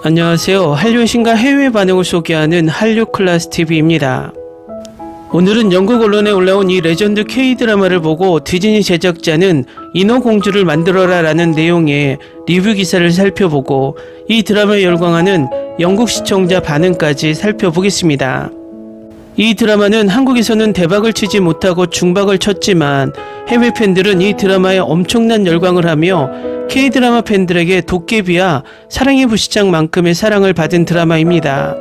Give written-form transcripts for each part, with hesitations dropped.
안녕하세요. 한류의 신과 해외 반응을 소개하는 한류클라스TV입니다. 오늘은 영국 언론에 올라온 이 레전드 K-드라마를 보고 디즈니 제작자는 인어공주를 만들어라 라는 내용의 리뷰 기사를 살펴보고 이 드라마에 열광하는 영국 시청자 반응까지 살펴보겠습니다. 이 드라마는 한국에서는 대박을 치지 못하고 중박을 쳤지만 해외 팬들은 이 드라마에 엄청난 열광을 하며 K-드라마 팬들에게 도깨비와 사랑의 불시착만큼의 사랑을 받은 드라마입니다.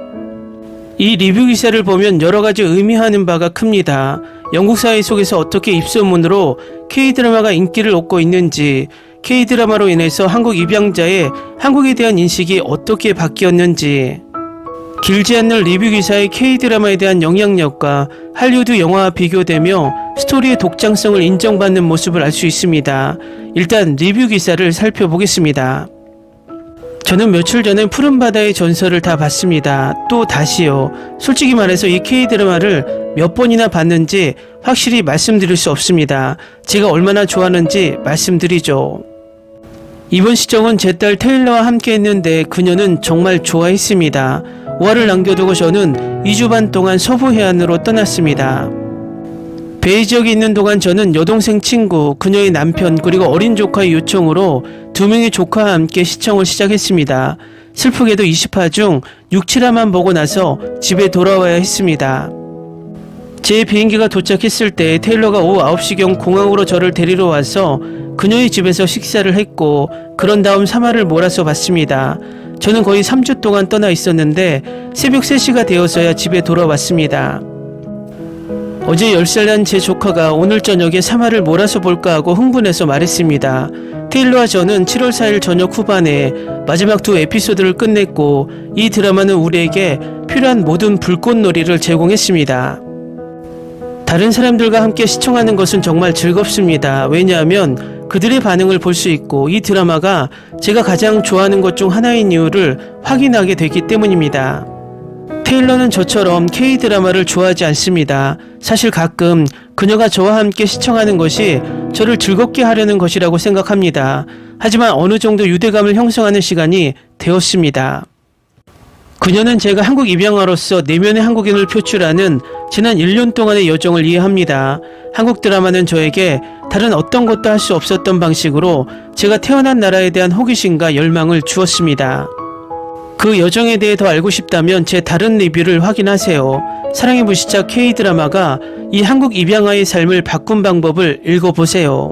이 리뷰 기사를 보면 여러가지 의미하는 바가 큽니다. 영국 사회 속에서 어떻게 입소문으로 K-드라마가 인기를 얻고 있는지, K-드라마로 인해서 한국 입양자의 한국에 대한 인식이 어떻게 바뀌었는지, 길지 않는 리뷰 기사의 K-드라마에 대한 영향력과 할리우드 영화와 비교되며 스토리의 독창성을 인정받는 모습을 알 수 있습니다. 일단 리뷰 기사를 살펴보겠습니다. 저는 며칠 전에 푸른 바다의 전설을 다 봤습니다. 또 다시요. 솔직히 말해서 이 K-드라마를 몇 번이나 봤는지 확실히 말씀드릴 수 없습니다. 제가 얼마나 좋아하는지 말씀드리죠. 이번 시청은 제 딸 테일러와 함께 했는데 그녀는 정말 좋아했습니다. 5화를 남겨두고 저는 2주 반 동안 서부 해안으로 떠났습니다. 베이 지역에 있는 동안 저는 여동생 친구, 그녀의 남편 그리고 어린 조카의 요청으로 2명의 조카와 함께 시청을 시작했습니다. 슬프게도 20화 중 6, 7화만 보고 나서 집에 돌아와야 했습니다. 제 비행기가 도착했을 때 테일러가 오후 9시경 공항으로 저를 데리러 와서 그녀의 집에서 식사를 했고 그런 다음 3화를 몰아서 봤습니다. 저는 거의 3주 동안 떠나 있었는데 새벽 3시가 되어서야 집에 돌아왔습니다. 어제 10살 난 제 조카가 오늘 저녁에 3화를 몰아서 볼까 하고 흥분해서 말했습니다. 테일러와 저는 7월 4일 저녁 후반에 마지막 2 에피소드를 끝냈고 이 드라마는 우리에게 필요한 모든 불꽃놀이를 제공했습니다. 다른 사람들과 함께 시청하는 것은 정말 즐겁습니다. 왜냐하면 그들의 반응을 볼 수 있고 이 드라마가 제가 가장 좋아하는 것 중 하나인 이유를 확인하게 되기 때문입니다. 테일러는 저처럼 K-드라마를 좋아하지 않습니다. 사실 가끔 그녀가 저와 함께 시청하는 것이 저를 즐겁게 하려는 것이라고 생각합니다. 하지만 어느 정도 유대감을 형성하는 시간이 되었습니다. 그녀는 제가 한국 입양아로서 내면의 한국인을 표출하는 지난 1년 동안의 여정을 이해합니다. 한국 드라마는 저에게 다른 어떤 것도 할 수 없었던 방식으로 제가 태어난 나라에 대한 호기심과 열망을 주었습니다. 그 여정에 대해 더 알고 싶다면 제 다른 리뷰를 확인하세요. 사랑의 불시착 K-드라마가 이 한국 입양아의 삶을 바꾼 방법을 읽어보세요.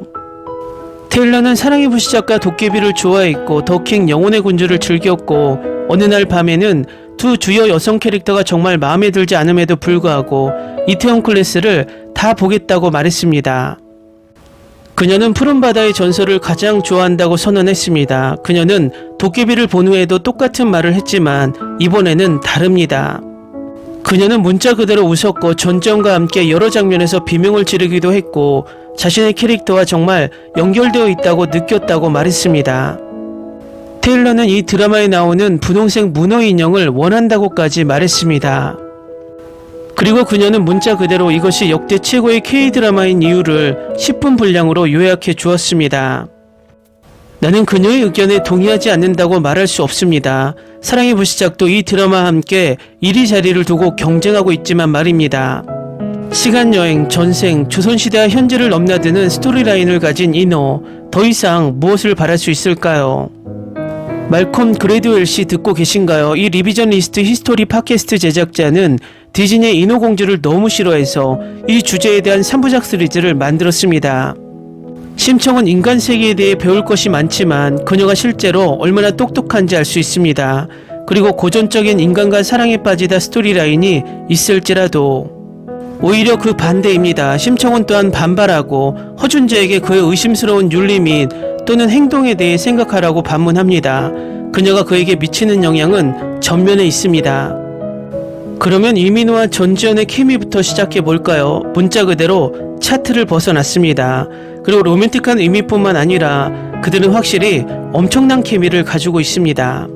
테일러는 사랑의 불시착과 도깨비를 좋아했고 더킹 영혼의 군주를 즐겼고 어느 날 밤에는 2 주요 여성 캐릭터가 정말 마음에 들지 않음에도 불구하고 이태원 클래스를 다 보겠다고 말했습니다. 그녀는 푸른 바다의 전설을 가장 좋아한다고 선언했습니다. 그녀는 도깨비를 본 후에도 똑같은 말을 했지만 이번에는 다릅니다. 그녀는 문자 그대로 웃었고 전정과 함께 여러 장면에서 비명을 지르기도 했고 자신의 캐릭터와 정말 연결되어 있다고 느꼈다고 말했습니다. 테일러는 이 드라마에 나오는 분홍색 문어 인형을 원한다고까지 말했습니다. 그리고 그녀는 문자 그대로 이것이 역대 최고의 K-드라마인 이유를 10분 분량으로 요약해 주었습니다. 나는 그녀의 의견에 동의하지 않는다고 말할 수 없습니다. 사랑의 불시착도 이 드라마와 함께 이리자리를 두고 경쟁하고 있지만 말입니다. 시간여행, 전생, 조선시대와 현재를 넘나드는 스토리라인을 가진 인어, 더 이상 무엇을 바랄 수 있을까요? 말콤 그레드웰 씨 듣고 계신가요? 이 리비전 리스트 히스토리 팟캐스트 제작자는 디즈니의 인어공주를 너무 싫어해서 이 주제에 대한 3부작 시리즈를 만들었습니다. 심청은 인간 세계에 대해 배울 것이 많지만 그녀가 실제로 얼마나 똑똑한지 알 수 있습니다. 그리고 고전적인 인간과 사랑에 빠지다 스토리라인이 있을지라도 오히려 그 반대입니다. 심청은 또한 반발하고 허준재에게 그의 의심스러운 윤리 및 또는 행동에 대해 생각하라고 반문합니다. 그녀가 그에게 미치는 영향은 전면에 있습니다. 그러면 이민호와 전지현의 케미부터 시작해볼까요? 문자 그대로 차트를 벗어났습니다. 그리고 로맨틱한 의미뿐만 아니라 그들은 확실히 엄청난 케미를 가지고 있습니다.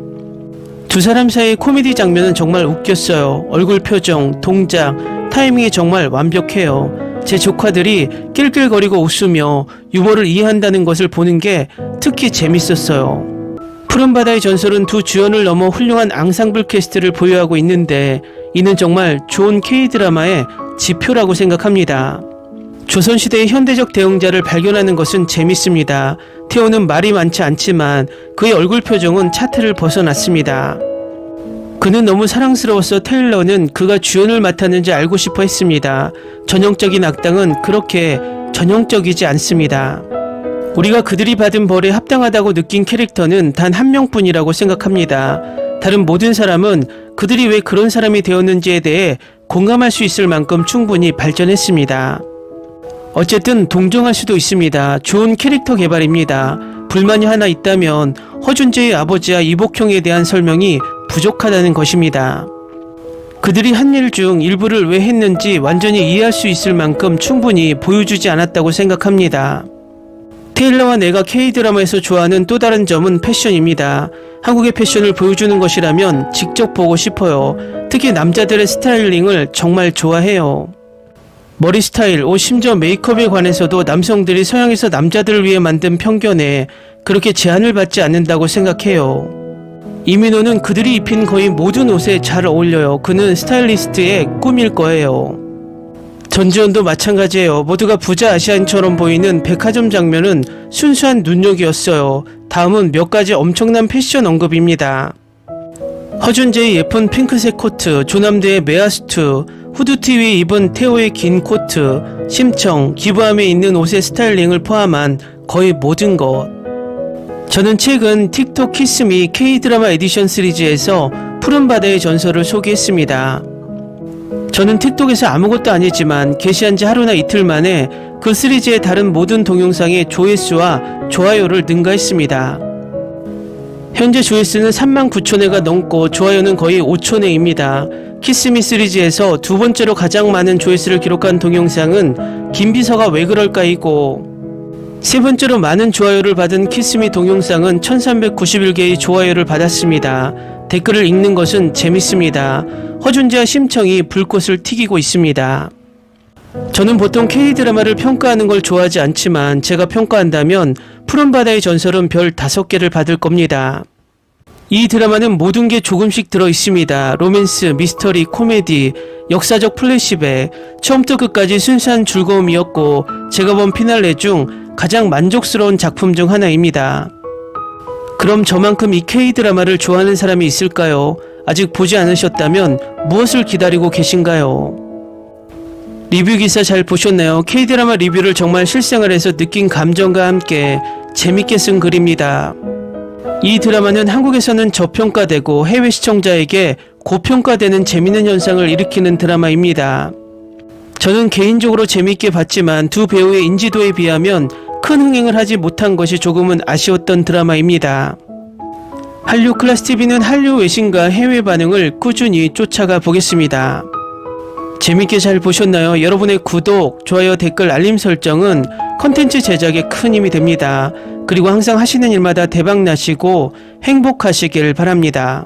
두 사람 사이의 코미디 장면은 정말 웃겼어요. 얼굴 표정, 동작, 타이밍이 정말 완벽해요. 제 조카들이 낄낄거리고 웃으며 유머를 이해한다는 것을 보는 게 특히 재밌었어요. 푸른바다의 전설은 두 주연을 넘어 훌륭한 앙상블 캐스트를 보유하고 있는데 이는 정말 좋은 K드라마의 지표라고 생각합니다. 조선시대의 현대적 대응자를 발견하는 것은 재밌습니다. 태호는 말이 많지 않지만 그의 얼굴 표정은 차트를 벗어났습니다. 그는 너무 사랑스러워서 테일러는 그가 주연을 맡았는지 알고 싶어 했습니다. 전형적인 악당은 그렇게 전형적이지 않습니다. 우리가 그들이 받은 벌에 합당하다고 느낀 캐릭터는 단 한 명뿐이라고 생각합니다. 다른 모든 사람은 그들이 왜 그런 사람이 되었는지에 대해 공감할 수 있을 만큼 충분히 발전했습니다. 어쨌든 동정할 수도 있습니다. 좋은 캐릭터 개발입니다. 불만이 하나 있다면 허준재의 아버지와 이복형에 대한 설명이 부족하다는 것입니다. 그들이 한 일 중 일부를 왜 했는지 완전히 이해할 수 있을 만큼 충분히 보여주지 않았다고 생각합니다. 테일러와 내가 K드라마에서 좋아하는 또 다른 점은 패션입니다. 한국의 패션을 보여주는 것이라면 직접 보고 싶어요. 특히 남자들의 스타일링을 정말 좋아해요. 머리 스타일, 옷, 심지어 메이크업에 관해서도 남성들이 서양에서 남자들을 위해 만든 편견에 그렇게 제한을 받지 않는다고 생각해요. 이민호는 그들이 입힌 거의 모든 옷에 잘 어울려요. 그는 스타일리스트의 꿈일 거예요. 전지현도 마찬가지예요. 모두가 부자 아시안처럼 보이는 백화점 장면은 순수한 눈욕이었어요. 다음은 몇 가지 엄청난 패션 언급입니다. 허준재의 예쁜 핑크색 코트, 조남대의 메아스투, 후드티 위에 입은 태호의 긴 코트, 심청, 기부함에 있는 옷의 스타일링을 포함한 거의 모든 것. 저는 최근 틱톡 키스미 K드라마 에디션 시리즈에서 푸른바다의 전설을 소개했습니다. 저는 틱톡에서 아무것도 아니지만 게시한 지 하루나 이틀 만에 그 시리즈의 다른 모든 동영상의 조회수와 좋아요를 능가했습니다. 현재 조회수는 39,000회가 넘고 좋아요는 거의 5,000회입니다. 키스미 시리즈에서 두 번째로 가장 많은 조회수를 기록한 동영상은 김비서가 왜 그럴까이고, 세 번째로 많은 좋아요를 받은 키스미 동영상은 1391개의 좋아요를 받았습니다. 댓글을 읽는 것은 재밌습니다. 허준재와 심청이 불꽃을 튀기고 있습니다. 저는 보통 K드라마를 평가하는 걸 좋아하지 않지만 제가 평가한다면 푸른바다의 전설은 별 5개를 받을 겁니다. 이 드라마는 모든 게 조금씩 들어있습니다. 로맨스, 미스터리, 코미디, 역사적 플래시백, 처음부터 끝까지 순수한 즐거움이었고 제가 본 피날레 중 가장 만족스러운 작품 중 하나입니다. 그럼 저만큼 이 K드라마를 좋아하는 사람이 있을까요? 아직 보지 않으셨다면 무엇을 기다리고 계신가요? 리뷰 기사 잘 보셨나요? K드라마 리뷰를 정말 실생활에서 느낀 감정과 함께 재밌게 쓴 글입니다. 이 드라마는 한국에서는 저평가되고 해외 시청자에게 고평가되는 재밌는 현상을 일으키는 드라마입니다. 저는 개인적으로 재밌게 봤지만 두 배우의 인지도에 비하면 큰 흥행을 하지 못한 것이 조금은 아쉬웠던 드라마입니다. 한류 클래스TV는 한류 외신과 해외 반응을 꾸준히 쫓아가 보겠습니다. 재밌게 잘 보셨나요? 여러분의 구독, 좋아요, 댓글, 알림 설정은 컨텐츠 제작에 큰 힘이 됩니다. 그리고 항상 하시는 일마다 대박 나시고 행복하시길 바랍니다.